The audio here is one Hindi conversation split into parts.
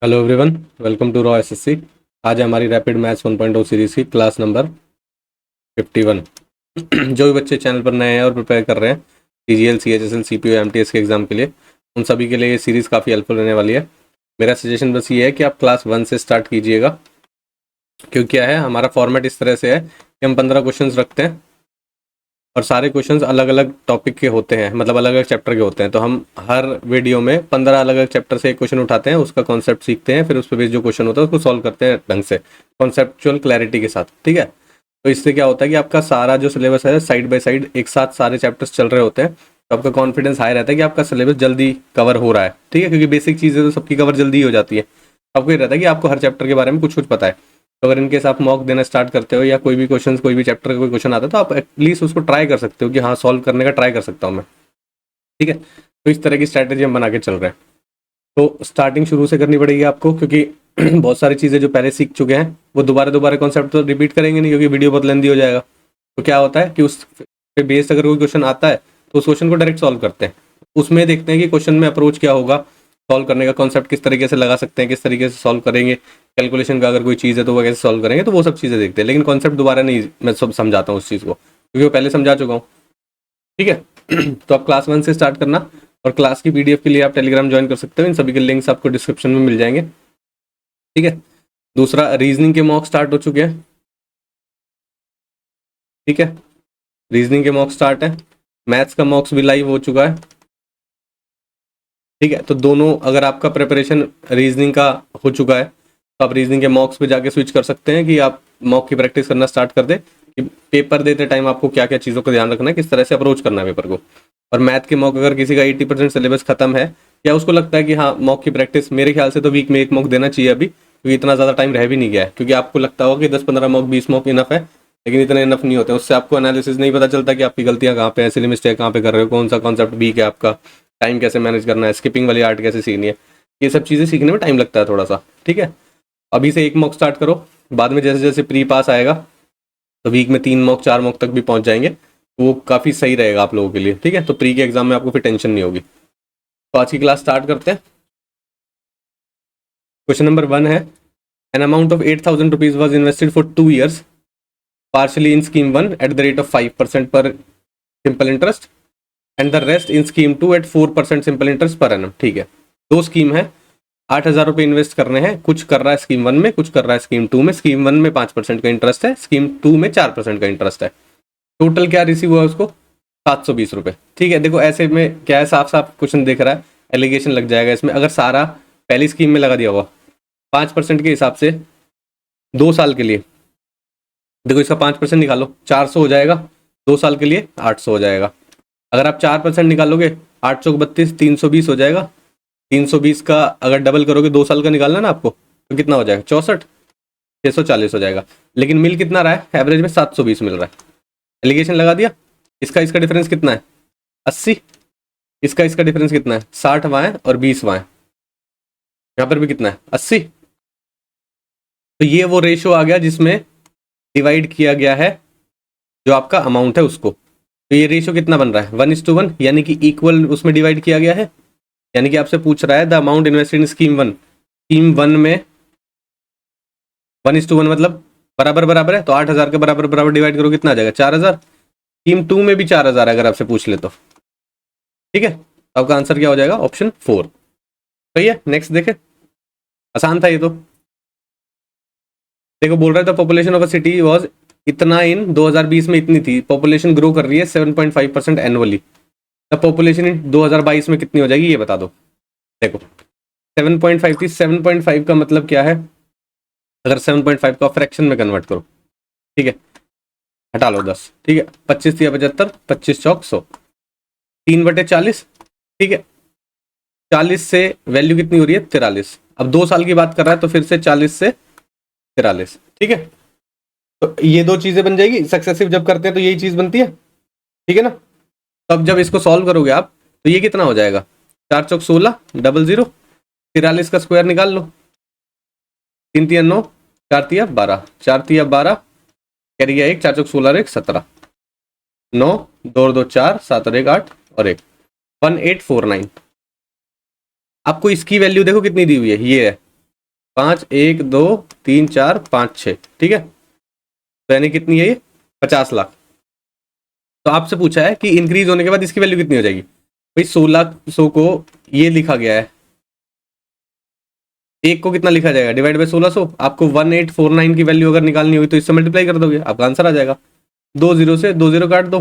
Hello everyone, welcome to raw SSC. आज है हमारी रैपिड मैथ्स 1.0 सीरीज की क्लास नंबर 51। जो भी बच्चे चैनल पर नए हैं और प्रिपेयर कर रहे हैं सीजीएल, सीएचएसएल, सीपीओ, एमटीएस के एग्जाम के लिए, उन सभी के लिए ये सीरीज़ काफ़ी हेल्पफुल रहने वाली है। मेरा सजेशन बस ये है कि आप क्लास 1 से स्टार्ट कीजिएगा, क्योंकि क्या है, हमारा फॉर्मेट इस तरह से है कि हम 15 क्वेश्चन रखते हैं और सारे क्वेश्चंस अलग अलग टॉपिक के होते हैं, मतलब अलग अलग चैप्टर के होते हैं। तो हम हर वीडियो में 15 अलग अलग चैप्टर से एक क्वेश्चन उठाते हैं, उसका कॉन्सेप्ट सीखते हैं, फिर उस पर बेस्ड जो क्वेश्चन होता है उसको सॉल्व करते हैं ढंग से, कॉन्सेप्चुअल क्लैरिटी के साथ। ठीक है, तो इससे क्या होता है कि आपका सारा जो सिलेबस है साइड बाय साइड एक साथ सारे चैप्टर्स चल रहे होते हैं, तो आपका कॉन्फिडेंस हाई रहता है कि आपका सिलेबस जल्दी कवर हो रहा है। ठीक है, क्योंकि बेसिक चीज़ें तो सबकी कवर जल्दी हो जाती है। आपको ये रहता है कि आपको हर चैप्टर के बारे में कुछ कुछ पता है। तो अगर इनकेस आप मॉक देना स्टार्ट करते हो या कोई भी क्वेश्चन, कोई भी चैप्टर का कोई क्वेश्चन आता है, तो आप एटलीस्ट उसको ट्राई कर सकते हो कि हाँ, सॉल्व करने का ट्राई कर सकता हूँ मैं। ठीक है, तो इस तरह की स्ट्रैटेजी हम बना के चल रहे हैं। तो स्टार्टिंग शुरू से करनी पड़ेगी आपको, क्योंकि बहुत सारी चीज़ें जो पहले सीख चुके हैं वो दोबारा दोबारा कॉन्सेप्ट तो रिपीट करेंगे नहीं, क्योंकि वीडियो बहुत लेंदी हो जाएगा। तो क्या होता है कि उस पे बेस्ड अगर कोई क्वेश्चन आता है तो उस क्वेश्चन को डायरेक्ट सॉल्व करते हैं। उसमें देखते हैं कि क्वेश्चन में अप्रोच क्या होगा, सॉल्व करने का कॉन्सेप्ट किस तरीके से लगा सकते हैं, किस तरीके से सॉल्व करेंगे, कैलकुलेशन का अगर कोई चीज़ है तो वो कैसे सॉल्व करेंगे, तो वो सब चीज़ें देखते हैं। लेकिन कॉन्सेप्ट दोबारा नहीं मैं सब समझाता हूँ उस चीज़ को, क्योंकि वो पहले समझा चुका हूँ। ठीक है। तो आप क्लास 1 से स्टार्ट करना, और क्लास की पीडीएफ के लिए आप टेलीग्राम ज्वाइन कर सकते हो। इन सभी के लिंक्स आपको डिस्क्रिप्शन में मिल जाएंगे। ठीक है। दूसरा, रीजनिंग के मॉक स्टार्ट हो चुके हैं। ठीक है, रीजनिंग के मॉक स्टार्ट है। मैथ्स का मॉक्स भी लाइव हो चुका है। ठीक है, तो दोनों, अगर आपका प्रिपरेशन रीजनिंग का हो चुका है तो आप रीजनिंग के मॉक्स पे जाके स्विच कर सकते हैं कि आप मॉक की प्रैक्टिस करना स्टार्ट कर दें कि पेपर देते टाइम आपको क्या क्या चीज़ों का ध्यान रखना है, किस तरह से अप्रोच करना है पेपर को। और मैथ के मॉक, अगर किसी का 80% सिलेबस खत्म है या उसको लगता है कि हाँ, मॉक की प्रैक्टिस मेरे ख्याल से तो वीक में एक मॉक देना चाहिए अभी, क्योंकि इतना ज़्यादा टाइम रह भी नहीं गया है। क्योंकि आपको लगता होगा कि 10-15 मॉक, 20 मॉक इनफ है, लेकिन इतने इनफ नहीं होते। उससे आपको एनालिसिस नहीं पता चलता कि आपकी गलतियाँ कहाँ पे हैं, सिली मिस्टेक कहाँ पे कर रहे हो, कौन सा कॉन्सेप्ट वीक है आपका, टाइम कैसे मैनेज करना है, स्किपिंग वाली आर्ट कैसे सीखनी है। ये सब चीज़ें सीखने में टाइम लगता है थोड़ा सा। ठीक है, अभी से एक मॉक स्टार्ट करो, बाद में जैसे जैसे प्री पास आएगा तो वीक में 3 मॉक, 4 मॉक तक भी पहुंच जाएंगे। वो काफ़ी सही रहेगा आप लोगों के लिए। ठीक है, तो प्री के एग्जाम में आपको फिर टेंशन नहीं होगी। तो आज की क्लास स्टार्ट करते हैं। क्वेश्चन नंबर 1 है, an amount of 8,000 rupees was invested for 2 years partially in scheme 1 at the rate of 5% per simple interest and the rest in scheme 2 at 4% simple interest per annum. ठीक है, दो स्कीम है, 8,000 रुपये इन्वेस्ट करने हैं। कुछ कर रहा है स्कीम 1 में, कुछ कर रहा है स्कीम 2 में। स्कीम 1 में 5% का इंटरेस्ट है, स्कीम 2 में 4% का इंटरेस्ट है। टोटल क्या रिसीव हुआ उसको? 720 रुपये। ठीक है, देखो ऐसे में क्या है, साफ साफ क्वेश्चन दिख रहा है, एलिगेशन लग जाएगा इसमें। अगर सारा पहली स्कीम में लगा दिया हुआ 5% के हिसाब से 2 साल के लिए, देखो इसका 5% निकालो, 400 हो जाएगा। 2 साल के लिए 800 हो जाएगा। अगर आप 4% निकालोगे, 8 चौक 32, 320 हो जाएगा। 320 का अगर डबल करोगे, 2 साल का निकालना ना आपको, तो कितना हो जाएगा? 64, 640 हो जाएगा। लेकिन मिल कितना रहा है? एवरेज में 720 मिल रहा है। एलिगेशन लगा दिया। इसका इसका डिफरेंस कितना है? 80। इसका इसका डिफरेंस कितना है? 60 वहाँ है और 20 वहाँ है। यहाँ पर भी कितना है? 80। तो ये वो रेशो आ गया जिसमें डिवाइड किया गया है जो आपका अमाउंट है उसको। तो ये रेशो कितना बन रहा है? 1:1, यानी कि इक्वल उसमें डिवाइड किया गया है। यानी कि आपसे पूछ रहा है the amount invested in scheme 1, scheme 1 में 1:1 मतलब बराबर बराबर है, तो 8,000 के बराबर बराबर डिवाइड करो, कितना आ जाएगा? 4,000। स्कीम 2 में भी 4,000 अगर आपसे पूछ ले तो। ठीक है, तो आपका आंसर क्या हो जाएगा? ऑप्शन 4। सही है। नेक्स्ट देखे, आसान था ये तो। देखो बोल रहा है the population of a city was इतना इन 2020 में, इतनी थी। पॉपुलेशन ग्रो कर रही है 7.5% एनुअली। द पॉपुलेशन इन 2022 में कितनी हो जाएगी ये बता दो। देखो 7.5 थी, 7.5 का मतलब क्या है? अगर 7.5 को फ्रैक्शन में कन्वर्ट करो, ठीक है, हटा लो 10। ठीक है, 25 या 75, 25 चौक 100, 3/40। ठीक है, 40 से वैल्यू कितनी हो रही है? 43। अब 2 साल की बात कर रहा है तो फिर से 40 से 43। ठीक है, तो ये दो चीजें बन जाएगी। सक्सेसिव जब करते हैं तो यही चीज बनती है। ठीक है ना। तब जब इसको सॉल्व करोगे आप तो ये कितना हो जाएगा? 4 चौक 16, 00, 43 का स्क्वायर निकाल लो। 3 तिया 9, 4 तिया 12, 4 तिया 12, कैरी गया 1, 4 चौक 16 और 1 17, 9, 2 और 2 4, 7 और 1 8 और 1 1849। आपको इसकी वैल्यू देखो कितनी दी हुई है, ये है 5 1 2 3 4 5 6, ठीक है। तो यानी कितनी है ये 50 लाख। तो आपसे पूछा है कि इंक्रीज होने के बाद इसकी वैल्यू कितनी हो जाएगी। भाई 1600 को ये लिखा गया है, एक को कितना लिखा जाएगा डिवाइड बाय 1600। आपको 1849 की वैल्यू अगर निकालनी होगी तो इससे मल्टीप्लाई कर दोगे, आपका आंसर आ जाएगा। 2 0 से 2 0 काट दो,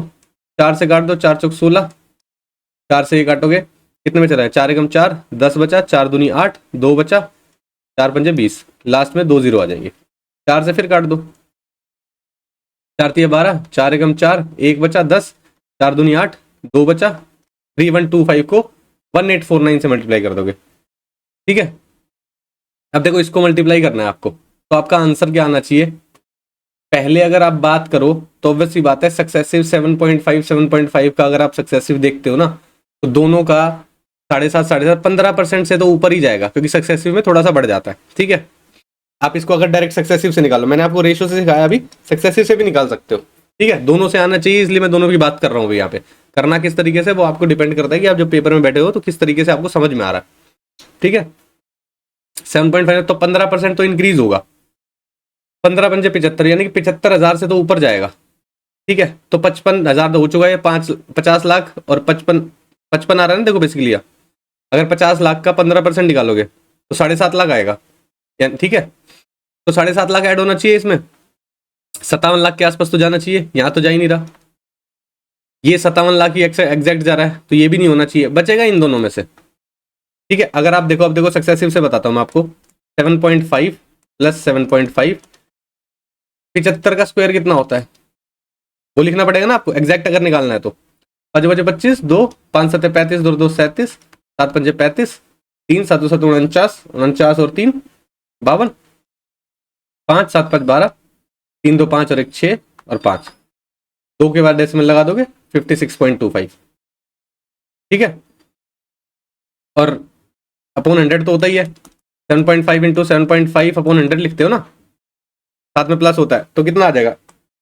4 से काट दो, 4 चौक 16, 4 से ये काटोगे कितने में चला है 4 एकम 4, 10 बचा, 4 दूनी 8, 2 बचा, 4 पंजे 20, लास्ट में 2 0 आ जाएंगे। 4 से फिर काट दो, 4 तिया 12, 4 एकम 4, 1 बचा 10, 4 दूनी 8, 2 बचा, 3125 को 1849 से मल्टीप्लाई कर दोगे, ठीक है। अब देखो इसको मल्टीप्लाई करना है आपको, तो आपका आंसर क्या आना चाहिए। पहले अगर आप बात करो तो ऑब्वियस सी बात है सक्सेसिव 7.5 का अगर आप सक्सेसिव देखते हो ना तो दोनों का 7.5 15% से तो ऊपर ही जाएगा, क्योंकि सक्सेसिव में थोड़ा सा बढ़ जाता है, ठीक है। आप इसको अगर डायरेक्ट सक्सेसिव से निकालो, मैंने आपको रेशियो से सिखाया, अभी सक्सेसिव से भी निकाल सकते हो, ठीक है। दोनों से आना चाहिए, इसलिए मैं दोनों की बात कर रहा हूँ। यहाँ पे करना किस तरीके से वो आपको डिपेंड करता है कि आप जब पेपर में बैठे हो तो किस तरीके से आपको समझ में आ रहा है, ठीक है। 7.5 तो 15% तो इंक्रीज होगा, 15 पंजे 75, यानी कि 75,000 से तो ऊपर जाएगा, ठीक है। तो 55,000 तो हो चुका है, 50 लाख और 55 आ रहा है ना, देखो बेसिकली अगर 50 लाख का 15% निकालोगे तो 7.5 लाख आएगा, ठीक है। तो 7.5 लाख ऐड होना चाहिए इसमें, 57 लाख के आसपास तो जाना चाहिए, यहाँ तो जा ही नहीं रहा, ये 57 लाख ही एग्जैक्ट जा रहा है, तो ये भी नहीं होना चाहिए, बचेगा इन दोनों में से, ठीक है। अगर आप देखो, अब देखो सक्सेसिव से बताता हूँ मैं आपको, 7.5 प्लस 7.5, 75 का स्क्वायर कितना होता है वो लिखना पड़ेगा ना आपको, एग्जैक्ट अगर निकालना है तो। 5 बजे 25, 2 5 7 35, 2 2 37, 7 पंजे 35, 3 7 7 49, 49 और 3 52, 5 7 5 12, 3 2 5 और 1 6 और 5, 2 के बाद डेसिमल लगा दोगे 56.25, ठीक है। और अपॉन 100 तो होता ही है, 7.5 इंटू 7.5 अपॉन 100 लिखते हो ना, साथ में प्लस होता है, तो कितना आ जाएगा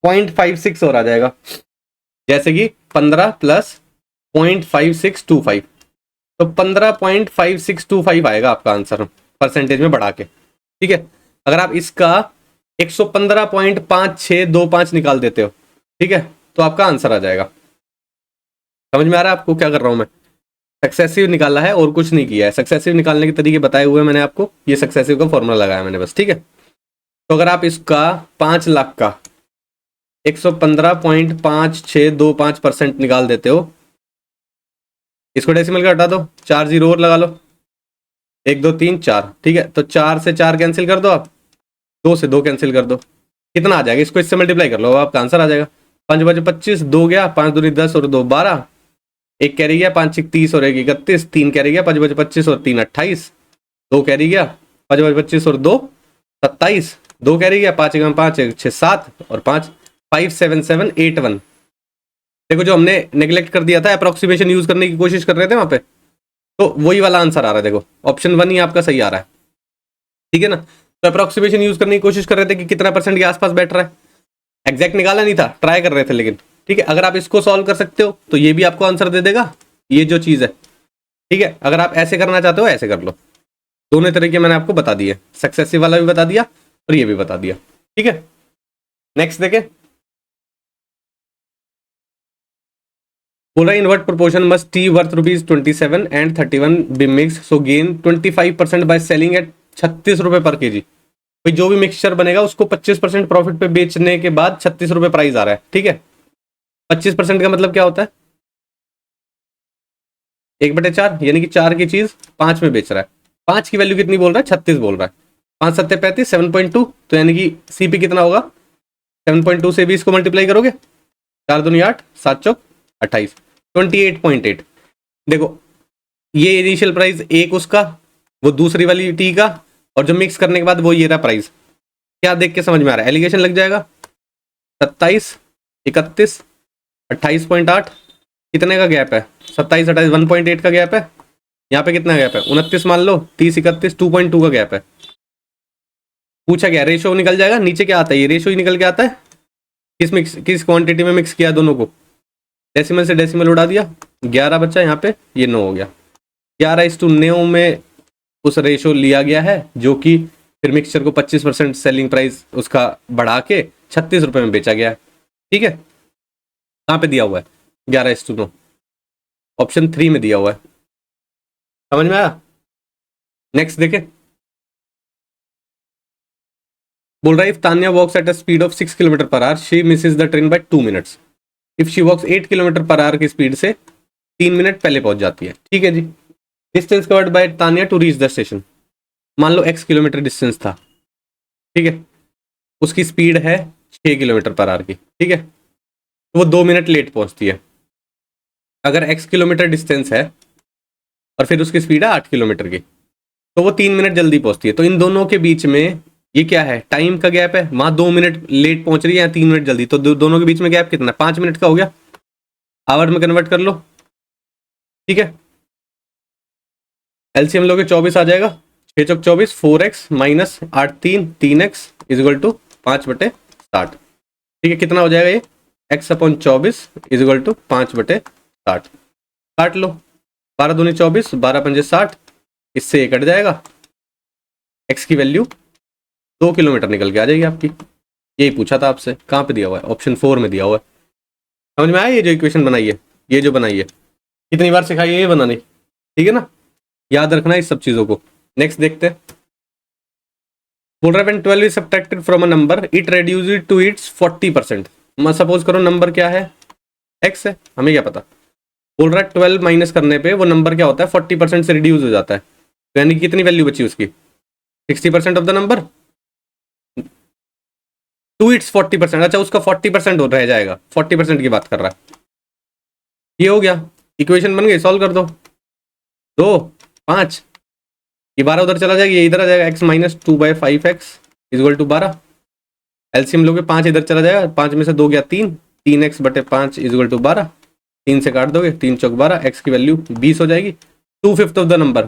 0.56 और आ जाएगा, जैसे कि 15 प्लस 0.5625, तो 15.5625 आएगा आपका आंसर परसेंटेज में बढ़ा के, ठीक है। अगर आप इसका 115.5625 निकाल देते हो, ठीक है, तो आपका आंसर आ जाएगा। समझ में आ रहा है आपको क्या कर रहा हूं मैं, सक्सेसिव निकाला है और कुछ नहीं किया है, सक्सेसिव निकालने के तरीके बताए हुए मैंने आपको, ये सक्सेसिव का फॉर्मूला लगाया मैंने बस, ठीक है। तो अगर आप इसका 5 लाख का 115.5625% निकाल देते हो, इसको डेसिमल का हटा दो, 4 जीरो और लगा लो, 1 2 3 4, ठीक है। तो 4 से 4 कैंसिल कर दो आप, 2 से 2 कैंसिल कर दो, कितना आ जाएगा, इसको इससे मल्टीप्लाई कर लो, आपका आंसर आ जाएगा। 5 बजे 25, 2 गया, 5 दूनी 10 और 2 12, 1 कैरी गया, 5 6 30 और 1 31, 3 कैरी गया, 5 बजे 25 और 3 28, 2 कैरी गया, 5 बजे 25 और 2 27, 2 कैरी गया, 5 1 5 1 6 7 और 5 5 7 7 8 1। देखो जो हमने नेग्लेक्ट कर दिया था, अप्रोक्सीमेशन यूज करने की कोशिश कर रहे थे वहां पे, तो वही वाला आंसर आ रहा है, देखो ऑप्शन 1 ही आपका सही आ रहा है, ठीक है ना। तो अप्रोक्सीमेशन यूज करने की कोशिश कर रहे थे कि कितना परसेंट के आसपास बैठ रहा है, एग्जैक्ट निकाला नहीं था, ट्राई कर रहे थे, लेकिन ठीक है। अगर आप इसको सॉल्व कर सकते हो तो ये भी आपको आंसर दे देगा, ये जो चीज है, ठीक है। अगर आप ऐसे करना चाहते हो ऐसे कर लो, दोनों तरीके मैंने आपको बता दिए, सक्सेसिव वाला भी बता दिया और ये भी बता दिया, ठीक है। नेक्स्ट देखें, बोल रहा है in what proportion must tea worth ₹27 and 31 be mix so gain 25% by selling at 36 रुपए पर केजी। भाई जो भी मिक्सचर बनेगा उसको 25% प्रॉफिट पे बेचने के बाद 36 रुपए प्राइस आ रहा है, ठीक है। 25% का मतलब क्या होता है, 1/4, यानी कि 4 की चीज 5 में बेच रहा है, 5 की वैल्यू कितनी बोल रहा है 36 बोल रहा है, 5 7 35, 7.2, तो यानी कि सीपी कितना होगा 7.2 से भी इसको मल्टीप्लाई करोगे, 4 दूनी 8, 7 चौक 28, 28.8। देखो ये इनिशियल प्राइस एक उसका, वो दूसरी वाली टी का, और जो मिक्स करने के बाद वो ये रहा प्राइस, क्या देख के समझ में आ रहा है, एलिगेशन लग जाएगा। 27 31 28.8, कितने का गैप है 27 28, 1.8 का गैप है, यहाँ पे कितना गैप है 29 मान लो, 30 31 2.2 का गैप है। पूछा गया रेशो निकल जाएगा, नीचे क्या आता है, ये रेशो ही निकल के आता है, किस क्वांटिटी में मिक्स किया दोनों को, डेसिमल से डेसिमल उड़ा दिया, 11 बच्चा, यहाँ पे ये 9 हो गया, 11:9 में उस रेशो लिया गया है जो कि फिर मिक्सचर को 25% सेलिंग प्राइस उसका बढ़ा के 36 रुपये में बेचा गया है। ठीक है, कहाँ पे दिया हुआ है? 11:9, ऑप्शन 3 में दिया हुआ है। समझ में आया? नेक्स्ट देखें, बोल रहा है if Tanya walks at a speed of 6 kilometre per hour she misses the train by 2 minutes. If she walks 8 kilometre per hour की स्पीड से 3 मिनट पहले पहुंच जाती है। ठीक है जी। Distance covered by Tanya to reach the station, मान लो x किलोमीटर डिस्टेंस था। ठीक है, उसकी स्पीड है 6 किलोमीटर पर आवर की। ठीक है, तो वो 2 मिनट लेट पहुंचती है। अगर x किलोमीटर डिस्टेंस है और फिर उसकी स्पीड है 8 किलोमीटर की, तो वो 3 मिनट जल्दी पहुंचती है। तो इन दोनों के बीच में ये क्या है? टाइम का गैप है। वहां 2 मिनट लेट पहुंच रही है या 3 मिनट जल्दी, तो दोनों के बीच में गैप कितना? 5 मिनट का हो गया। आवर में कन्वर्ट कर लो। ठीक है, एलसीएम लोगे 24 आ जाएगा। 6 चौक 24, 4x minus 8 3x is equal to 5/60। ठीक है, कितना हो जाएगा ये? x/24 is equal to 5/60। काट लो, 12 दूनी 24, 12 पंजे 60, इससे ये कट जाएगा। x की वैल्यू 2 किलोमीटर निकल के आ जाएगी आपकी। यही पूछा था आपसे, कहाँ पे दिया हुआ है? ऑप्शन 4 में दिया हुआ है। समझ में आया? ये जो इक्वेशन बनाई है, ये जो बनाई है, कितनी बार सिखाई है ये बनानी? ठीक है ना, याद रखना इस सब चीजों को। नेक्स्ट देखते हैं, बोल रहा है when 12 is subtracted from a number it reduces to its 40%। मैं सपोज करो नंबर क्या है? x है, हमें क्या पता। बोल रहा है 12 माइनस करने पे वो नंबर क्या होता है? 40% से रिड्यूस हो जाता है। तो यानी कितनी वैल्यू बची उसकी? 60% of the number two its 40%। अच्छा, उसका 40% रह जाएगा, 40% की बात कर रहा है। ये हो गया, इक्वेशन बन गई, सॉल्व कर दो। 2 5, ये 12 उधर चला जाएगा, ये इधर आ जाएगा। x minus 2/5x is equal to 12। LCM लोगे 5 इधर चला जाएगा, 5 में से 2 गया 3, 3x/5 इज इक्वल टू 12। 3 से काट दोगे, 3 चौक 12, x की वैल्यू 20 हो जाएगी। 2/5 of the number,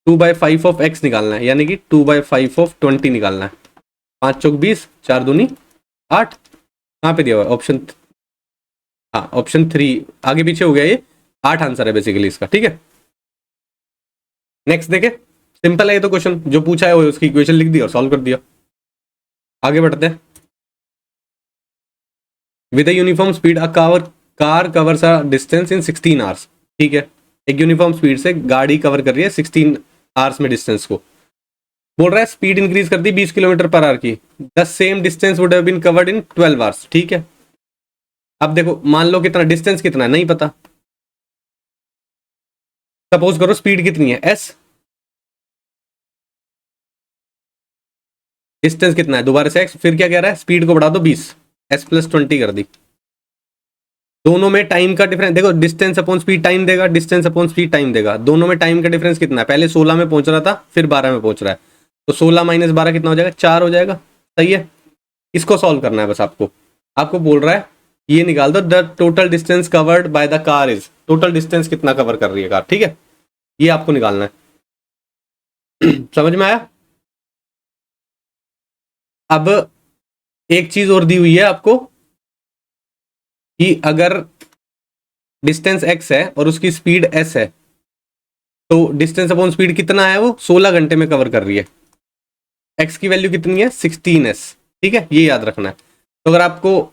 2/5 of x निकालना है, यानी कि 2/5 ऑफ 20 निकालना है। 5 चौक 20, 4 दूनी 8। कहाँ पे दिया हुआ है? ऑप्शन, हाँ ऑप्शन 3, आगे पीछे हो गया ये। 8 आंसर है बेसिकली इसका। ठीक है, नेक्स्ट देखे, सिंपल है ये तो क्वेश्चन, जो पूछा है वो उसकी इक्वेशन लिख दी और सॉल्व कर दिया। आगे बढ़ते हैं। With a uniform speed a car covers a distance in 16 hours. ठीक है, एक यूनिफॉर्म स्पीड से गाड़ी कवर कर रही है 16 आवर्स में डिस्टेंस को। बोल रहा है स्पीड इंक्रीज कर दी 20 किलोमीटर पर आवर की, the same distance would have been covered in 12 hours. ठीक है, अब देखो, मान लो कितना डिस्टेंस, कितना है नहीं पता। सपोज करो स्पीड कितनी है s, डिस्टेंस कितना है दोबारा से x, फिर क्या कह रहा है? स्पीड को बढ़ा दो 20, s+20 कर दी। दोनों में टाइम का डिफरेंस देखो, डिस्टेंस अपॉन स्पीड टाइम देगा, डिस्टेंस अपॉन स्पीड टाइम देगा। दोनों में टाइम का डिफरेंस कितना है? पहले 16 में पहुंच रहा था, फिर 12 में पहुंच रहा है, तो 16 माइनस 12 कितना हो जाएगा? 4 हो जाएगा। सही है, इसको सॉल्व करना है बस आपको। आपको बोल रहा है ये निकाल दो, the total distance covered by the car is, total distance कितना कवर कर रही है कार। ठीक है, ये आपको निकालना है। समझ में आया? अब एक चीज और दी हुई है आपको कि अगर डिस्टेंस x है और उसकी स्पीड s है, तो डिस्टेंस अपॉन स्पीड कितना है? वो 16 घंटे में कवर कर रही है। x की वैल्यू कितनी है? 16s। ठीक है, ये याद रखना है। तो अगर आपको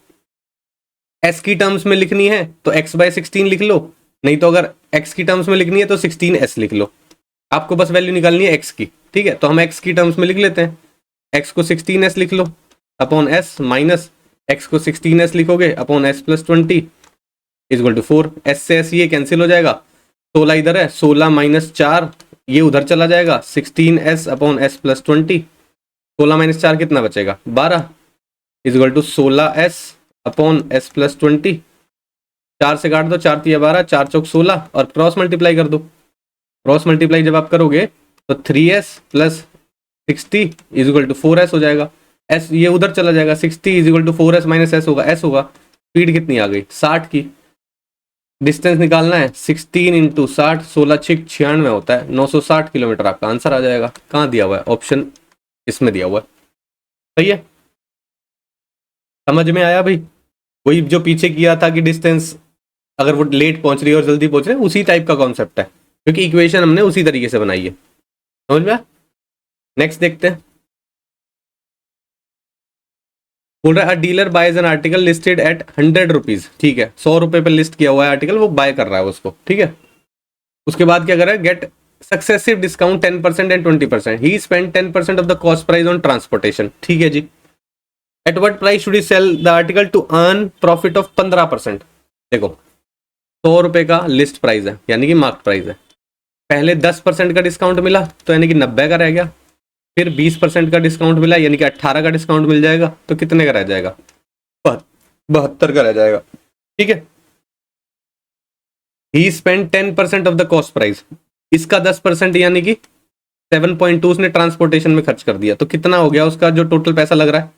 s की टर्म्स में लिखनी है तो x/16 लिख लो, नहीं तो अगर x की टर्म्स में लिखनी है तो 16s लिख लो। आपको बस वैल्यू निकालनी है x की। ठीक है, तो हम x की टर्म्स में लिख लेते हैं। x को 16s लिख लो अपॉन s, माइनस x को 16s लिखोगे upon s+20 is equal to 4। s से s ये कैंसिल हो जाएगा, 16 इधर है, 16 माइनस 4 ये उधर चला जाएगा, 16s अपॉन s+20। 16 माइनस 4 कितना बचेगा? 12 is equal to 16s upon s+20। 4 से काट दो, 4 3 12, 4 चौक 16 और क्रॉस मल्टीप्लाई कर दो। क्रॉस मल्टीप्लाई जब आप करोगे तो 3s plus 60 is equal to 4s हो जाएगा। s ये उधर चला जाएगा, 60 is equal to 4s minus s होगा, s होगा। स्पीड कितनी आ गई? 60 की। डिस्टेंस निकालना है 16 इंटू 60, 16 6 96 होता है, 960 किलोमीटर आपका आंसर आ जाएगा। कहाँ दिया हुआ है? ऑप्शन इसमें दिया हुआ है। सही है, समझ में आया भाई? वही जो पीछे किया था कि डिस्टेंस अगर वो लेट पहुंच रही है और जल्दी पहुंच रहे हैं, उसी टाइप का कॉन्सेप्ट है, क्योंकि इक्वेशन हमने उसी तरीके से बनाई है। समझ में? नेक्स्ट देखते हैं। बोल रहा है dealer buys an article listed at 100 rupees, ठीक है, 100 रुपए पे लिस्ट किया हुआ है आर्टिकल, वो बाय कर रहा है उसको, ठीक है। उसके बाद क्या कर रहा है, get successive discount 10% and 20%, he spend 10% of the cost price on transportation, ठीक है जी। At what price should he sell the article to earn profit of 15%। देखो 100 रुपए का लिस्ट प्राइस है, यानी कि मार्क प्राइस है, पहले 10% का डिस्काउंट मिला तो यानी कि 90 का रह गया, फिर 20% का डिस्काउंट मिला यानी कि 18 का डिस्काउंट मिल जाएगा, तो कितने का रह जाएगा, 72 का रह जाएगा, ठीक है। He spend 10% of the cost price, इसका 10% यानी कि 7.2 उसने ट्रांसपोर्टेशन में खर्च कर दिया, तो कितना हो गया उसका जो टोटल पैसा लग रहा है,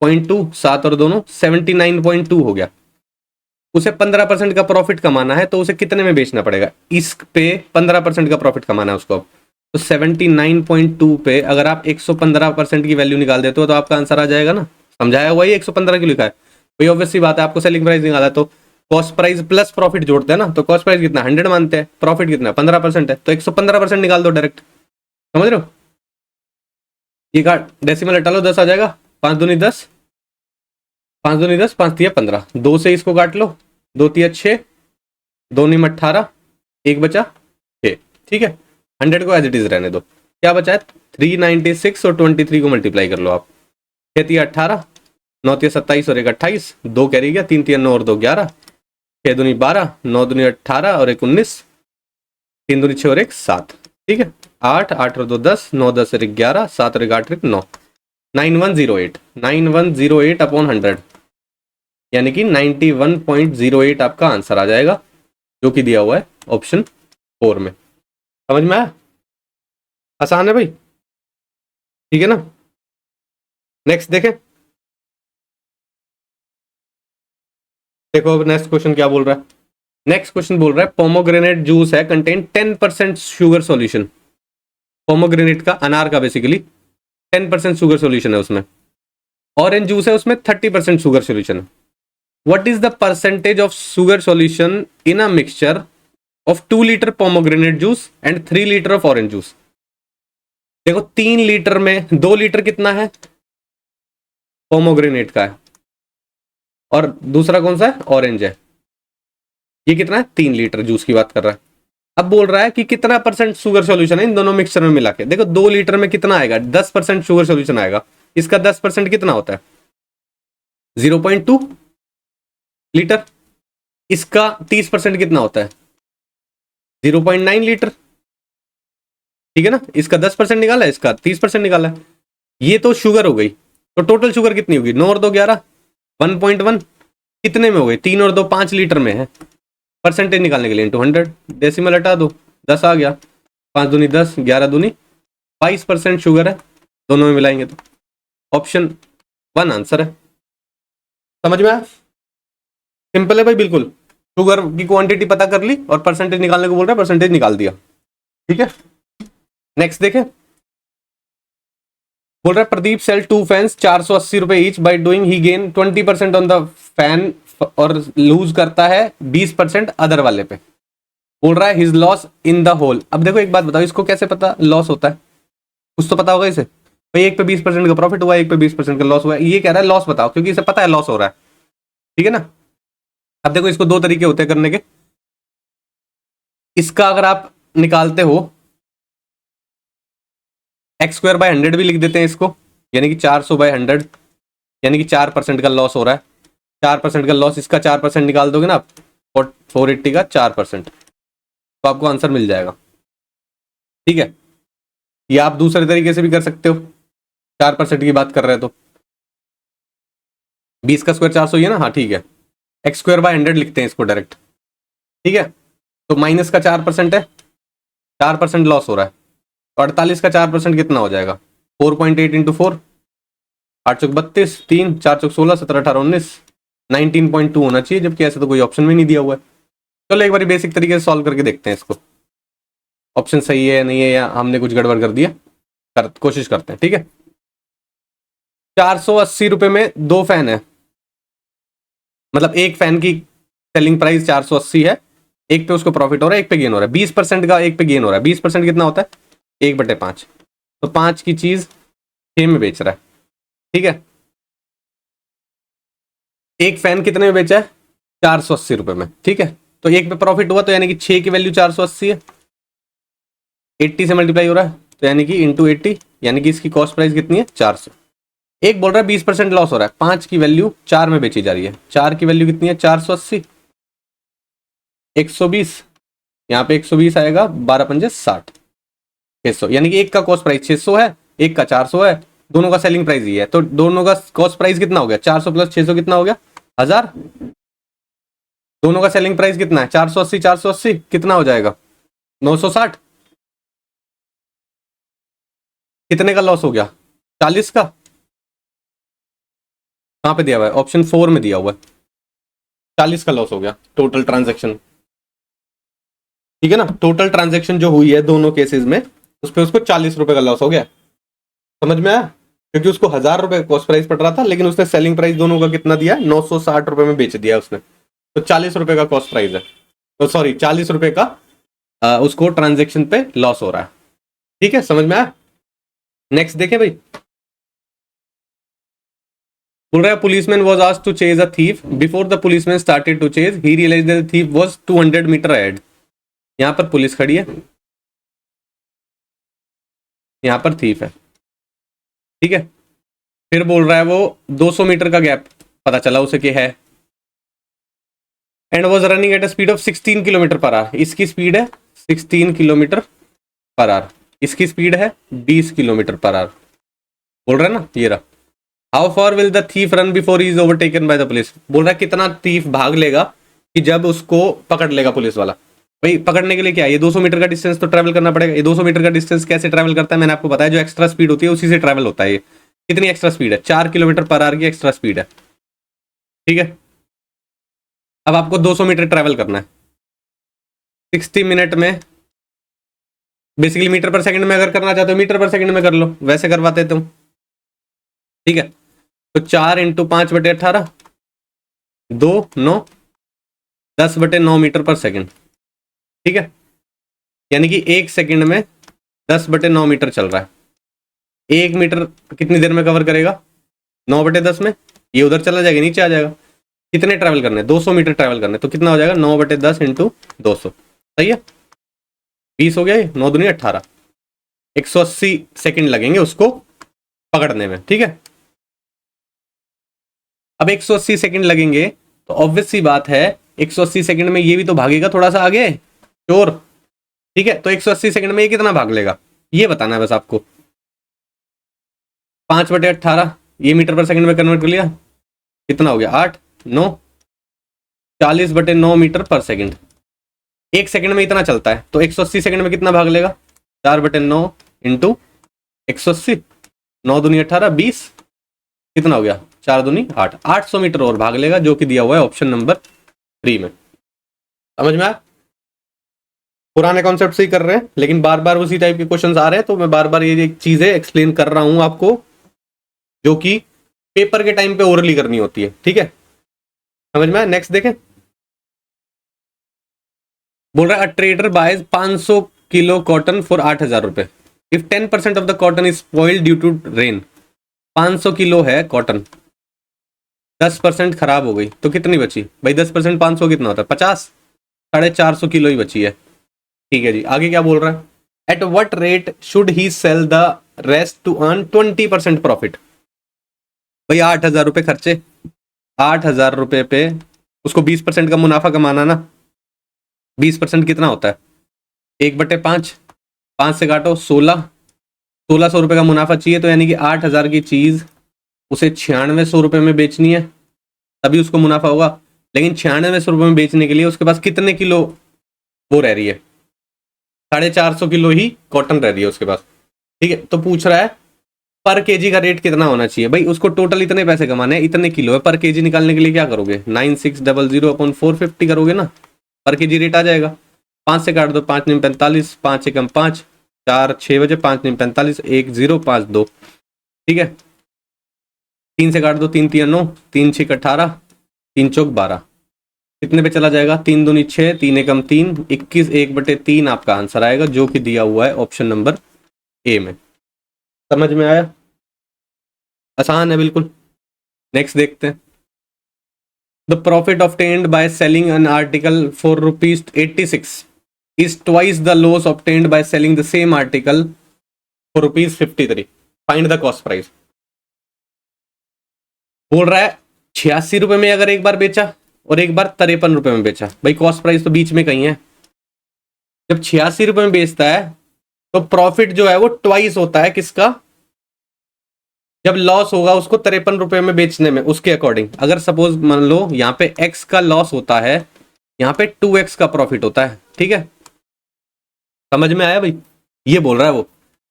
0.2, 7 और दोनों 79.2 हो गया। उसे 15% का प्रॉफिट कमाना है, तो उसे कितने में बेचना पड़ेगा, इस पे 15% का प्रॉफिट कमाना है उसको। अब तो 79.2 पे अगर आप 115% की वैल्यू निकाल देते हो तो आपका आंसर आ जाएगा ना, समझाया हुआ ही 115 की लिखा है, वही ऑब्वियस सी बात है, आपको सेलिंग प्राइस निकाला है तो कॉस्ट प्राइस प्लस प्रॉफिट जोड़ते हैं ना, तो कॉस्ट प्राइस कितना 100 मानते हैं, प्रॉफिट कितना 15% है, तो 115% निकाल दो डायरेक्ट, समझ रहे हो। ये का डेसिमल हटा लो, 10 आ जाएगा, 5 दूनी 10, 5 दूनी 10, 5 तिया 15, 2 से इसको काट लो, 2 तिया 6, 2 निम 18, 1 बचा 6, ठीक है। 100 को एज इट इज रहने दो, क्या बचा है 396 और 23 को मल्टीप्लाई कर लो आप, 6 तिया 18, 9 तिया 27 और 1 28, 2 कैरी गया, 3 तिया 9 और 2 11, 6 दूनी 12, 9 दूनी 18 और 1 19, 3 दूनी 6 और 1 7, ठीक है। 8, 8 और 2 10, 9 10 और 1 11, 7 और 1 8 1 9, 9108, 9108 अपॉन 100, यानी कि 91.08 आपका आंसर आ जाएगा, जो कि दिया हुआ है ऑप्शन 4 में। समझ में आया, आसान है भाई, ठीक है ना। नेक्स्ट देखें, देखो अब नेक्स्ट क्वेश्चन क्या बोल रहा है। नेक्स्ट क्वेश्चन बोल रहा है पोमोग्रेनेट जूस है कंटेन 10% शुगर सॉल्यूशन, पोमोग्रेनेट का, अनार का बेसिकली 10% शुगर सॉल्यूशन है उसमें, ऑरेंज जूस है उसमें 30% शुगर सॉल्यूशन है। What is the percentage of sugar solution in a mixture of 2 litre pomegranate juice and 3 litre of orange juice. देखो 3 लीटर में 2 लीटर कितना है, पोमोग्रेनेट का है, और दूसरा कौन सा है, ऑरेंज है, ये कितना है 3 लीटर जूस की बात कर रहा है। अब बोल रहा है कि कितना परसेंट शुगर सॉल्यूशन है इन दोनों मिक्सचर में मिला के। देखो 2 लीटर में कितना आएगा, 10% शुगर सॉल्यूशन आएगा, इसका 10% कितना होता है 0.2 लीटर, इसका 30% कितना होता है 0.9 लीटर, ठीक है ना। इसका 10% निकाला है, इसका 30% निकाला है, ये तो शुगर हो गई, तो टोटल शुगर कितनी होगी 9 और 2 11, 1.1 कितने में हो गई, 3 और 2 5 लीटर में है। परसेंटेज निकालने के लिए इंटू 100, डेसिमल हटा दो, 10 आ गया, 5 दूनी 10, 11 दूनी 22% शुगर है, दोनों में मिलाएंगे तो ऑप्शन 1 आंसर है। समझ में आया, सिंपल है भाई बिल्कुल, शुगर की क्वांटिटी पता कर ली और परसेंटेज निकालने को बोल रहा है, परसेंटेज निकाल दिया, ठीक है। नेक्स्ट देखें, बोल रहा है प्रदीप सेल 2 फैंस 480 रुपए each, by doing he gain 20% on the fan और लूज करता है 20% अदर वाले पे। बोल रहा है his loss in the whole. अब देखो एक बात बताओ, इसको कैसे पता लॉस होता है, कुछ तो पता होगा इसे, भाई एक पे 20% का प्रॉफिट हुआ है, एक पे 20% का लॉस हुआ है, ये कह रहा है लॉस बताओ, क्योंकि इसे पता है लॉस हो रहा है, ठीक है ना। अब देखो इसको 2 तरीके होते हैं करने के, इसका अगर आप निकालते हो x² बाय 100 भी लिख देते हैं इसको, यानी कि 400 बाय 100, यानी कि 4% का लॉस हो रहा है, 4% का लॉस, इसका 4% निकाल दोगे ना आप, 480 का 4%, तो आपको आंसर मिल जाएगा, ठीक है। या आप दूसरे तरीके से भी कर सकते हो, 4% की बात कर रहे हैं तो 20 का स्क्वायर 400 ही है ना, हाँ ठीक है, x² बाय 100 लिखते हैं इसको डायरेक्ट, ठीक है। तो माइनस का 4% है, 4% लॉस हो रहा है, तो 48 का 4% कितना हो जाएगा 4.8 इंटू 4, 8 चौक 32, 3 4 चौक 16, 17 18 19, 19.2 होना चाहिए, जबकि ऐसा तो कोई ऑप्शन में नहीं दिया हुआ है। चलो एक बार बेसिक तरीके से सॉल्व करके देखते हैं इसको, ऑप्शन सही है नहीं है या हमने कुछ गड़बड़ कर दिया, कोशिश करते हैं, ठीक है। 480 रुपए में 2 फैन है, मतलब एक फैन की सेलिंग प्राइस 480 है, एक पे उसको प्रॉफिट हो रहा है, एक पे गेन हो रहा है, 20% का एक पे गेन हो रहा है, 20% कितना होता है 1/5, तो 5 की चीज 6 में बेच रहा है, ठीक है। एक फैन कितने में बेचा है? 480 रुपए में, ठीक है। तो एक पे प्रॉफिट हुआ तो यानी कि 6 की वैल्यू 480 है, 80 से मल्टीप्लाई हो रहा है तो यानी कि इंटू 80, यानी कि इसकी कॉस्ट प्राइस कितनी है? 400। एक बोल रहा है 20% लॉस हो रहा है, 5 की वैल्यू 4 में बेची जा रही है, 4 की वैल्यू कितनी है? 480, 120, यहाँ पे 120 आएगा, 12 पंजे 60, 600, यानी कि एक का कॉस्ट प्राइस 600 है, एक का 400 है, दोनों का सेलिंग प्राइस ही है, तो दोनों का कॉस्ट प्राइस कितना हो गया? 400 प्लस 600 कितना हो गया? 1000। दोनों का सेलिंग प्राइस कितना है? 480, 480 कितना हो जाएगा? 960। कितने का लॉस हो गया? 40 का। कहाँ पे दिया हुआ है? ऑप्शन 4 में दिया हुआ है, 40 का लॉस हो गया टोटल ट्रांजेक्शन, ठीक है ना। टोटल ट्रांजेक्शन जो हुई है दोनों केसेस में, उस पर उसको 40 रुपए का लॉस हो गया। समझ में आया? क्योंकि उसको 1000 रुपए कॉस्ट प्राइस पड़ रहा था, लेकिन उसने सेलिंग प्राइस दोनों का कितना दिया? 960 रुपए में बेच दिया उसने, तो 40 रुपए का कॉस्ट प्राइस है, तो सॉरी 40 रुपए का उसको ट्रांजेक्शन पे लॉस हो रहा है, ठीक है। समझ में आया? नेक्स्ट देखें भाई, बोल रहा है policeman was asked to chase a thief, before the policeman started to chase he realized that the thief was 200 metre ahead. यहां पर पुलिस खड़ी है, यहां पर थीफ है, ठीक है। फिर बोल रहा है वो 200 मीटर का गैप पता चला उसे कि है, and was running at a speed of 16 kilometre per our. इसकी स्पीड है 16 किलोमीटर पर आवर, इसकी स्पीड है 20 किलोमीटर पर आवर। बोल रहा है ना, ये रहा। How far will the thief run before he is overtaken by the police. बोल रहा है कितना थीफ भाग लेगा कि जब उसको पकड़ लेगा पुलिस वाला। भाई पकड़ने के लिए क्या है, ये 200 मीटर का डिस्टेंस तो ट्रैवल करना पड़ेगा। ये 200 मीटर का डिस्टेंस कैसे ट्रैवल करता है मैंने आपको बताया, जो एक्स्ट्रा स्पीड होती है उसी से ट्रैवल होता है। ये कितनी एक्स्ट्रा स्पीड है? 4 किलोमीटर पर आवर की एक्स्ट्रा स्पीड है, ठीक है। अब आपको 200 मीटर ट्रैवल करना है 60 मिनट में। बेसिकली मीटर पर सेकंड में अगर करना चाहते हो मीटर पर सेकंड में कर लो, वैसे करवाते तुम, ठीक है। तो 4 इंटू 5/18, 2 9, 10/9 मीटर पर सेकंड, ठीक है। यानी कि 1 सेकंड में 10/9 मीटर चल रहा है। 1 मीटर कितनी देर में कवर करेगा? 9/10 में। ये उधर चला जाएगा, नीचे आ जाएगा। कितने ट्रैवल करने? 200 मीटर ट्रैवल करने, तो कितना हो जाएगा? 9/10 इंटू 200, सही है। 20 हो गया, ये 9 दूनी 18, 180 सेकंड लगेंगे उसको पकड़ने में, ठीक है। अब 180 सेकंड लगेंगे तो ऑब्वियस सी बात है 180 सेकंड में ये भी तो भागेगा थोड़ा सा आगे, चोर, ठीक है। तो 180 सेकंड में ये कितना भाग लेगा ये बताना है बस आपको। 5/18 ये मीटर पर सेकंड में कन्वर्ट कर लिया, कितना हो गया? 8 9, 40/9 मीटर पर सेकंड। 1 सेकंड में इतना चलता है, तो 180 सेकंड में कितना भाग लेगा? 4/9 इंटू 180, 9 दूनी 18, 20, कितना हो गया? 4 दूनी 8, 800 मीटर और भाग लेगा, जो कि दिया हुआ है ऑप्शन नंबर 3 में। समझ में आया? पुराने कॉन्सेप्ट से ही कर रहे हैं, लेकिन बार बार उसी टाइप के क्वेश्चंस आ रहे हैं, तो मैं बार बार ये चीजें एक्सप्लेन कर रहा हूं आपको, जो कि पेपर के टाइम पे ओरली करनी होती है, ठीक है। समझ में आया? नेक्स्ट देखें, बोल रहा है अ trader buys 500 kilo cotton for 8,000 रुपए। If 10% of the cotton is spoiled due to rain. 500 kilo है कॉटन, 10% खराब हो गई तो कितनी बची भाई? 10% 500 कितना होता है? 50, 450 किलो ही बची है, ठीक है जी। आगे क्या बोल रहा है? At what rate should he sell the rest to earn 20% profit. भाई 8,000 रुपए खर्चे, 8,000 रुपए पे उसको 20% का मुनाफा कमाना ना। 20% कितना होता है? 1/5, 5 से काटो 16, 1600 रुपए का मुनाफा चाहिए, तो यानी कि 8,000 की चीज उसे 9600 रुपए में बेचनी है, तभी उसको मुनाफा होगा। लेकिन 9600 रुपए में बेचने के लिए उसके पास कितने किलो वो रह रही है? 450 किलो ही कॉटन रह रही है उसके पास, ठीक है। तो पूछ रहा है पर केजी का रेट कितना होना चाहिए। भाई उसको टोटल इतने पैसे कमाने हैं, इतने किलो है, पर केजी निकालने के लिए क्या करोगे? 9600/450 करोगे ना, पर केजी रेट आ जाएगा। 5 से काट दो, 5 9 45, 5 एकम 5, 4 6 बजे, 5 9 45, 1 0 5 2, ठीक है। 3 से काट दो, 3 3 9, 3 6 18, 3 चौक 12, कितने पे चला जाएगा? 3 दूनी 6, 3 एकम 3, 21, 1/3 आपका आंसर आएगा, जो कि दिया हुआ है ऑप्शन नंबर ए में। समझ में आया? आसान है बिल्कुल। नेक्स्ट देखते हैं। The profit obtained by selling an article for ₹86 is twice the loss obtained by selling the same article for ₹53. Find the cost price. बोल रहा है 86 रुपए में अगर एक बार बेचा और एक बार 53 रुपए में बेचा, भाई कॉस्ट प्राइस तो बीच में कहीं है। जब 86 रुपए में बेचता है तो प्रॉफिट जो है वो ट्वाइस होता है किसका, जब लॉस होगा उसको 53 रुपए में बेचने में, उसके अकॉर्डिंग। अगर सपोज मान लो यहाँ पे x का लॉस होता है, यहाँ पे 2x का प्रॉफिट होता है, ठीक है, समझ में आया भाई? ये बोल रहा है वो।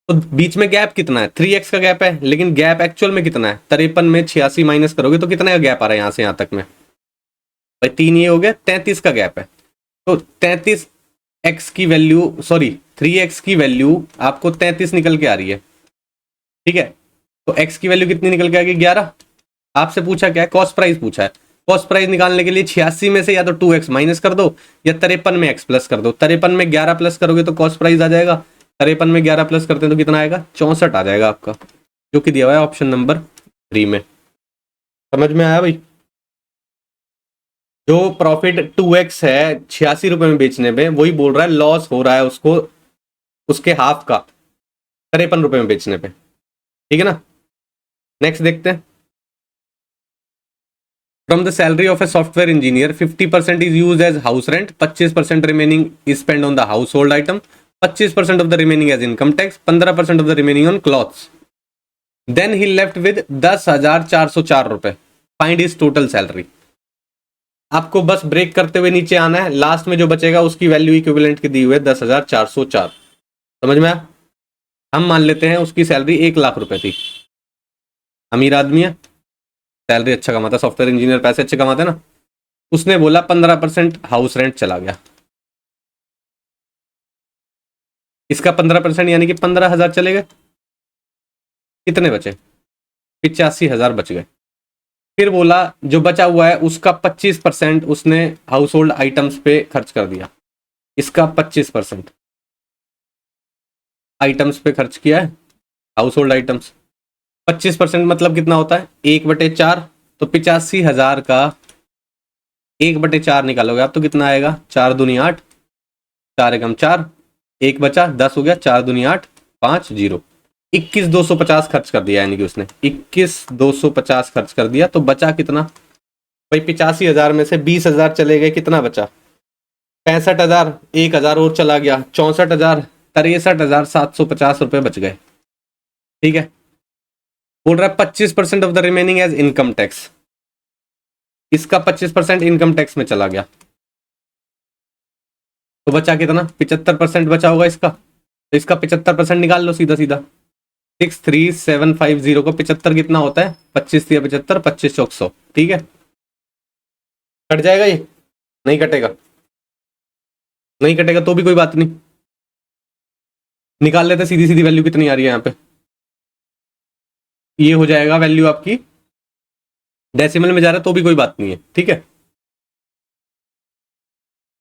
तो बीच में गैप कितना है? 3x का गैप है, लेकिन गैप एक्चुअल में कितना है? 53 में 86 माइनस करोगे तो कितना का गैप आ रहा है यहाँ से यहाँ तक में? भाई 3 ये हो गया, 33 का गैप है। तो 33x की वैल्यू, सॉरी 3x की वैल्यू आपको 33 निकल के आ रही है, ठीक है। तो x की वैल्यू कितनी निकल के आ गई? 11। आपसे पूछा क्या है? कॉस्ट प्राइस पूछा है। कॉस्ट प्राइस निकालने के लिए 86 में से या तो 2x माइनस कर दो या 53 में x प्लस कर दो। 53 में 11 प्लस करोगे तो कॉस्ट प्राइस आ जाएगा। 53 में 11 प्लस करते हैं तो कितना आएगा? 64 आ जाएगा आपका, जो कि दिया हुआ है ऑप्शन नंबर 3 में। समझ में आया भाई? जो प्रॉफिट 2x है 86 रुपए में बेचने में, वही बोल रहा है लॉस हो रहा है उसको उसके हाफ का 53 रुपए में बेचने पे, ठीक है ना। नेक्स्ट देखते हैं। From the salary of a software engineer, 50% is used as house rent, 25% remaining is spent on the household item, 25% of the remaining as income tax, 15% of the remaining on clothes. Then he left with 10,404 रुपए. Find his total salary. आपको बस ब्रेक करते हुए नीचे आना है, लास्ट में जो बचेगा उसकी वैल्यू इक्विवेलेंट की दी हुई है 10,404। समझ में आया? हम मान लेते हैं उसकी सैलरी 1 लाख रुपए थी, अमीर आदमी है, सैलरी अच्छा कमाता, सॉफ्टवेयर इंजीनियर पैसे अच्छे कमाते ना। उसने बोला 15% हाउस रेंट चला गया, इसका 15% यानी कि 15,000 चले गए। कितने बचे? 85,000 बच गए। फिर बोला जो बचा हुआ है उसका 25% उसने हाउस होल्ड आइटम्स पे खर्च कर दिया, इसका 25% आइटम्स पे खर्च किया है, हाउस होल्ड आइटम्स। 25% मतलब कितना होता है? 1/4। तो 85,000 का 1/4 निकालोगे आप तो कितना आएगा? 4 दूनी 8, 4 एकम 4, 1 बचा, 10 हो गया, 4 दूनी 8, 5 0। 21,250 खर्च कर दिया, यानी कि उसने 21,250 खर्च कर दिया। तो बचा कितना भाई? 85,000 में से 20,000 चले गए, कितना बचा? 65,000, 1,000 और चला गया, 64,000, 63,750 रुपए बच गए, ठीक है। बोल रहा है 25% of the remaining as income tax, इसका 25% इनकम टैक्स में चला गया। तो बचा कितना? 75% बचा होगा इसका। तो इसका 75% निकाल लो सीधा सीधा। 63,750 को 75 कितना होता है? 25 या 75, 25 चौक 100, ठीक है। कट जाएगा ये? नहीं कटेगा, नहीं कटेगा तो भी कोई बात नहीं, निकाल लेते सीधी सीधी वैल्यू कितनी आ रही है यहाँ पे। ये हो जाएगा वैल्यू आपकी, डेसिमल में जा रहा है तो भी कोई बात नहीं है, ठीक है।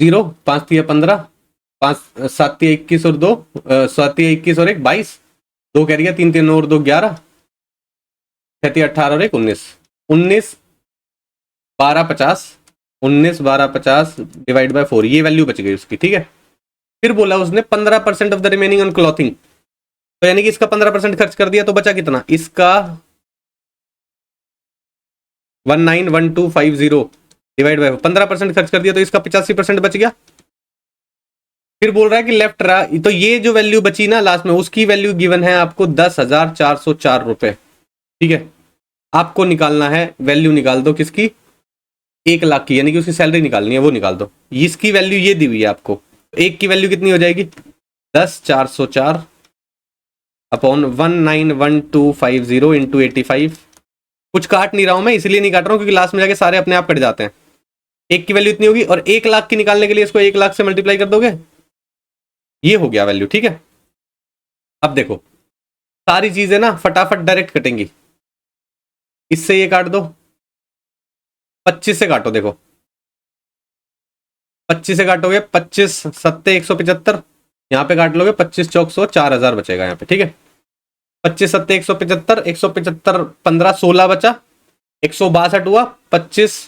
0, 5 तिया 15, 5 7 तिया 21 और 2, 7 तिया 21 और 1 22, 2 कह रही है, 3 3 और 2 11, 6 तिया 18 और 1 19, 19 12 50, 19 12 50 डिवाइड बाय 4, ये वैल्यू बच गई उसकी, ठीक है। फिर बोला उसने 15% of the remaining on clothing, तो यानी कि इसका 15% खर्च कर दिया, तो बचा कितना? इसका 191250 डिवाइड बाय 15% खर्च कर दिया, तो इसका 85% बच गया। फिर बोल रहा है कि लेफ्ट रहा, तो ये जो वैल्यू बची ना लास्ट में, उसकी वैल्यू गिवन है आपको 10,404 रुपए, ठीक है। आपको निकालना है, वैल्यू निकाल दो किसकी? 1 लाख की, यानी कि उसकी सैलरी निकालनी है, वो निकाल दो। इसकी वैल्यू ये दी हुई है आपको, एक की वैल्यू कितनी हो जाएगी? 10,404 अपॉन 191250 इंटू 85। कुछ काट नहीं रहा हूं मैं, इसलिए नहीं काट रहा हूं क्योंकि लास्ट में जाके सारे अपने आप कट जाते हैं। एक की वैल्यू इतनी होगी, और 1 लाख की निकालने के लिए इसको 1 लाख से मल्टीप्लाई कर दोगे, ये हो गया वैल्यू, ठीक है। अब देखो सारी चीजें ना फटाफट डायरेक्ट कटेंगी। इससे ये काट दो, 25 से काटो, देखो 25 से काटोगे, 25 सत्ते 175, यहाँ पे काट लोगे 25 चौक 100, 4,000 बचेगा यहाँ पे, ठीक है। 25 सत्ते 175, 175 15 16 बचा, 162 हुआ, 25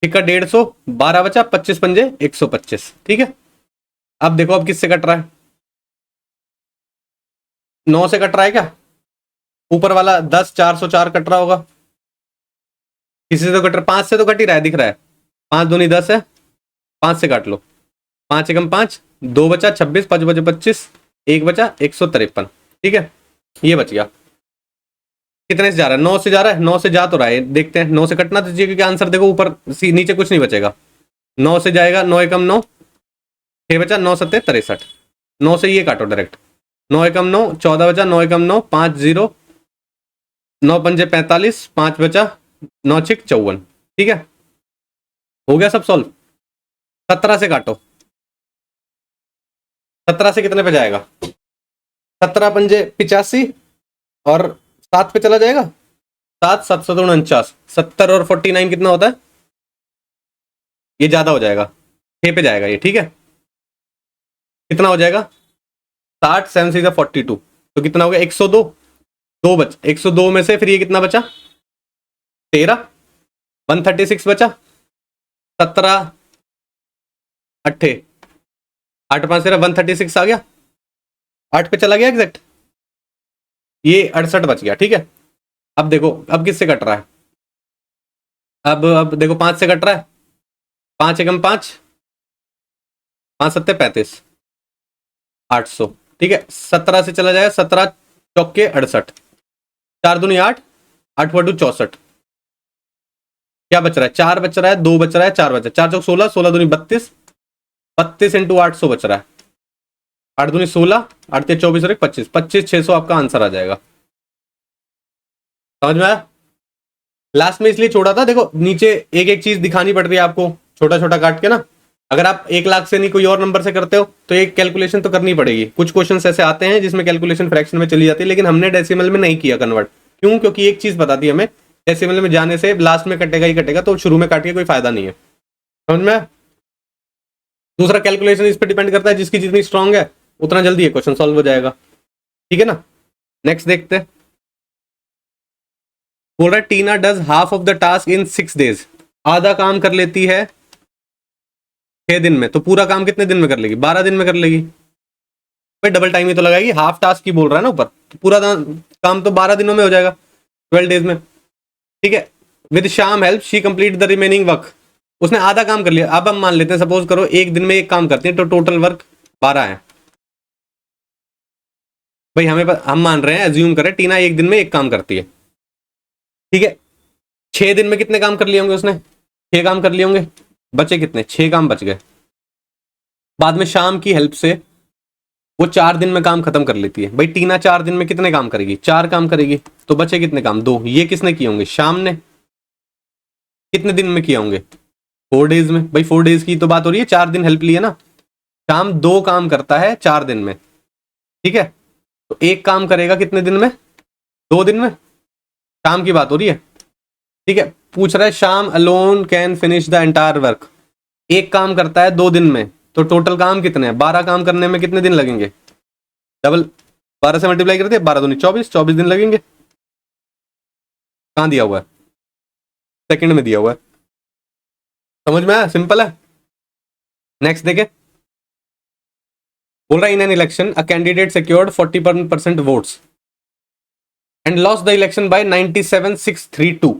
ठीक है 150, 12 बचा, 25 पंजे 125। ठीक है, अब देखो अब किससे कट रहा है, 9 से कट रहा है क्या, ऊपर वाला 10 404 कट रहा होगा, किसी से तो कट रहा, 5 से तो कट ही रहा है, दिख रहा है, 5 दूनी 10 है, 5 से काट लो, 5 एकम 5, 2 बचा 26, 5 बचे 25, 1 बचा 153। ठीक है, ये बच गया। कितने से जा रहा है, 9 से जा रहा है, 9 से जा तो रहा है, देखते हैं 9 से कटना तो चाहिए, क्योंकि आंसर देखो ऊपर नीचे कुछ नहीं बचेगा, 9 से जाएगा, 9 एकम 9, 6 बचा, 9 सत्ते 63, 9 से ये काटो डायरेक्ट, 9 एकम 9, 14 बचा, 9 एकम 9, 5 0, 9 पंजे 45, 5 बचा, 9 छिक 54। ठीक है, हो गया सब सॉल्व। 17 से काटो, 17 से कितने पे जाएगा, 17 पंजे 85 और 7 पे चला जाएगा, 7 7 49, 70 और 49 कितना होता है, ये ज्यादा हो जाएगा, 6 पे जाएगा ये। ठीक है, कितना हो जाएगा, 60 7 से 42, तो कितना हो गया 102, 2 बच 102 में से फिर ये कितना बचा 13, 136 बचा, 17 अट्ठे 8 5 13 136 आ गया, 8 पे चला गया एग्जैक्ट, ये 68 बच गया। ठीक है, अब देखो अब किससे कट रहा है, अब देखो 5 से कट रहा है, 5 एकम 5, 5 सत्ते 35, 800। ठीक है, 17 से चला जाएगा, 17 चौके 68, 4 दूनी 8, 8 बटू 64, क्या बच रहा है, 4 बच रहा है, 2 बच रहा है, 4 बच रहा है, 4 चौक 16, 16 दूनी 32, 32 इंटू 800 बच रहा है, 8 दूनी 16, 8 के 24 और 25, 25 600 आपका आंसर आ जाएगा। समझ में आया, लास्ट में इसलिए छोड़ा था, देखो नीचे एक एक चीज दिखानी पड़ रही है आपको, छोटा छोटा काट के ना, अगर आप 1 लाख से नहीं कोई और नंबर से करते हो तो एक कैलकुलेशन तो करनी पड़ेगी। कुछ क्वेश्चन ऐसे आते हैं जिसमें कैलकुलेशन फ्रैक्शन में चली जाती है, लेकिन हमने डेसिमल में नहीं किया कन्वर्ट, क्यों, क्योंकि एक चीज बता दी हमें, डेसिमल में जाने से लास्ट में कटेगा ही कटेगा, तो शुरू में काट के कोई फायदा नहीं है। समझ में आया? दूसरा कैलकुलेशन इस पर डिपेंड करता है, जिसकी जितनी स्ट्रांग है उतना जल्दी है क्वेश्चन सॉल्व हो जाएगा। ठीक है ना, नेक्स्ट देखते हैं। बोल रहा है Tina does half of the task in 6 days, आधा काम कर लेती है 6 दिन में, तो पूरा काम कितने दिन में कर लेगी, 12 दिन में कर लेगी। भाई डबल टाइम ही तो लगाएगी, हाफ टास्क की बोल रहा है ना ऊपर, तो पूरा काम तो 12 दिनों में हो जाएगा, 12 डेज में। ठीक है, विद शाम help she complete the remaining work, उसने आधा काम कर लिया। अब हम मान लेते हैं, सपोज करो एक दिन में एक काम करते हैं, तो टोटल वर्क 12 है। भाई हम मान रहे हैं, एज्यूम करें टीना एक दिन में एक काम करती है। ठीक है, 6 दिन में कितने काम कर लिए होंगे उसने, 6 काम कर लिए होंगे, बचे कितने, 6 काम बच गए। बाद में शाम की हेल्प से वो 4 दिन में काम खत्म कर लेती है। भाई टीना 4 दिन में कितने काम करेगी, 4 काम करेगी, तो बचे कितने काम, 2। ये किसने किए होंगे, शाम ने। कितने दिन में किए होंगे, 4 डेज में। भाई 4 डेज की तो बात हो रही है, 4 दिन हेल्प ली है ना। शाम 2 काम करता है 4 दिन में। ठीक है, तो एक काम करेगा कितने दिन में, 2 दिन में, शाम की बात हो रही है। ठीक है, पूछ रहा है शाम alone can finish the entire work, एक काम करता है 2 दिन में, तो टोटल काम कितने हैं, 12 काम करने में कितने दिन लगेंगे, डबल 12 से मल्टीप्लाई करते हैं, 12 दूनी 24, 24 दिन लगेंगे। कहाँ दिया हुआ है, सेकंड में दिया हुआ है। समझ में आया, सिंपल है। नेक्स्ट देखे, बोल रहा है in an election a candidate secured 41% votes and lost the election by 97,632,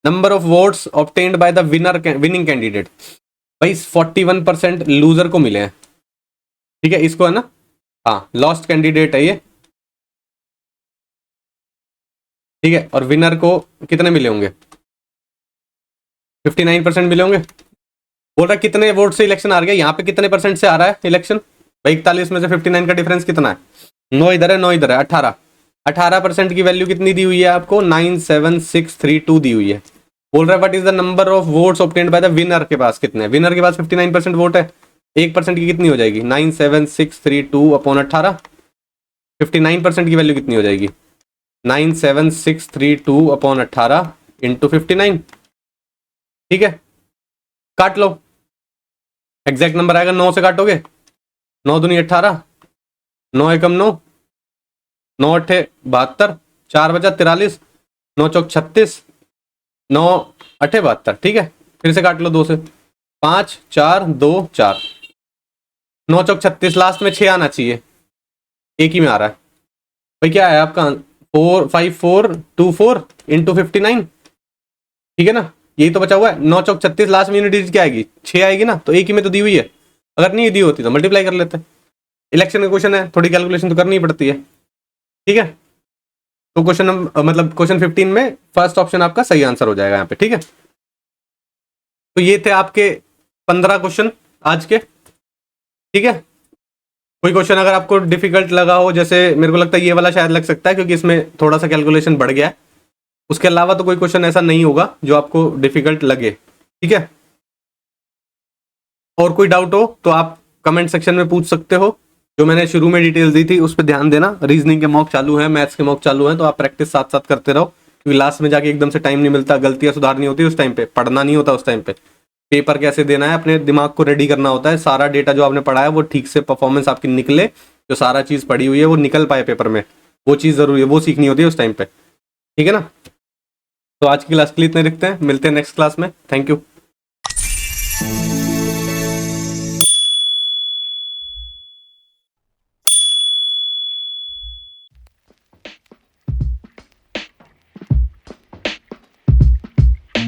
number of votes obtained by the winning candidate. भाई 41% लूजर को मिले हैं। ठीक है, इसको है ना, हाँ लॉस्ट कैंडिडेट है ये। ठीक है, और विनर को कितने मिले होंगे, 59% मिले होंगे। बोल रहा है कितने वोट से इलेक्शन हार गया, यहाँ पे कितने परसेंट से आ रहा है इलेक्शन। भाई 41 में से 59 का डिफरेंस कितना है, 9 इधर है 9 इधर है, 18% की वैल्यू कितनी दी हुई है आपको, 97632 दी हुई है। बोल रहा है what is the number of votes obtained by the winner, के पास कितने, विनर के पास 59% वोट है, 1% की कितनी हो जाएगी, 97632 अपॉन 18, 59% की वैल्यू कितनी हो जाएगी, 97632 अपॉन 18 इंटू 59। ठीक है, काट लो, एग्जैक्ट नंबर आएगा, 9 से काटोगे, 9 दूनी 18, 9 एकम 9, 9 अट्ठे 72, 4 बचा 43, 9 चौक 36, 9 अट्ठे 72। ठीक है, फिर से काट लो 2 से, 5 4 2 4, 9 चौक 36, लास्ट में 6 आना चाहिए, एक ही में आ रहा है भाई। क्या है आपका 45424 इंटू 59, ठीक है ना, यही तो बचा हुआ है। 9 चौक 36, लास्ट में यूनिट डिजिट क्या आएगी, 6 आएगी ना, तो एक ही में तो दी हुई है। अगर नहीं दी होती तो मल्टीप्लाई कर लेते। इलेक्शन का क्वेश्चन है, थोड़ी कैलकुलेशन तो करनी ही पड़ती है, ठीक है। तो क्वेश्चन मतलब क्वेश्चन 15 में फर्स्ट ऑप्शन आपका सही आंसर हो जाएगा यहाँ पे, ठीक है। तो ये थे आपके 15 क्वेश्चन आज के, ठीक है। कोई क्वेश्चन अगर आपको डिफिकल्ट लगा हो, जैसे मेरे को लगता है ये वाला शायद लग सकता है क्योंकि इसमें थोड़ा सा कैलकुलेशन बढ़ गया है, उसके अलावा तो कोई क्वेश्चन ऐसा नहीं होगा जो आपको डिफिकल्ट लगे, ठीक है। और कोई डाउट हो तो आप कमेंट सेक्शन में पूछ सकते हो। जो मैंने शुरू में डिटेल्स दी थी उस पर ध्यान देना। रीजनिंग के मॉक चालू है, मैथ्स के मॉक चालू है, तो आप प्रैक्टिस साथ साथ करते रहो, क्योंकि लास्ट में जाके एकदम से टाइम नहीं मिलता, गलतियां सुधारनी होती है उस टाइम पे, पढ़ना नहीं होता उस टाइम पे। पेपर कैसे देना है, अपने दिमाग को रेडी करना होता है, सारा डेटा जो आपने पढ़ा है वो ठीक से परफॉर्मेंस आपकी निकले, जो सारा चीज पढ़ी हुई है वो निकल पाए पेपर में, वो चीज जरूरी है, वो सीखनी होती है उस टाइम पे, ठीक है ना। तो आज की क्लास के लिए इतने रखते हैं, मिलते हैं नेक्स्ट क्लास में। Thank you.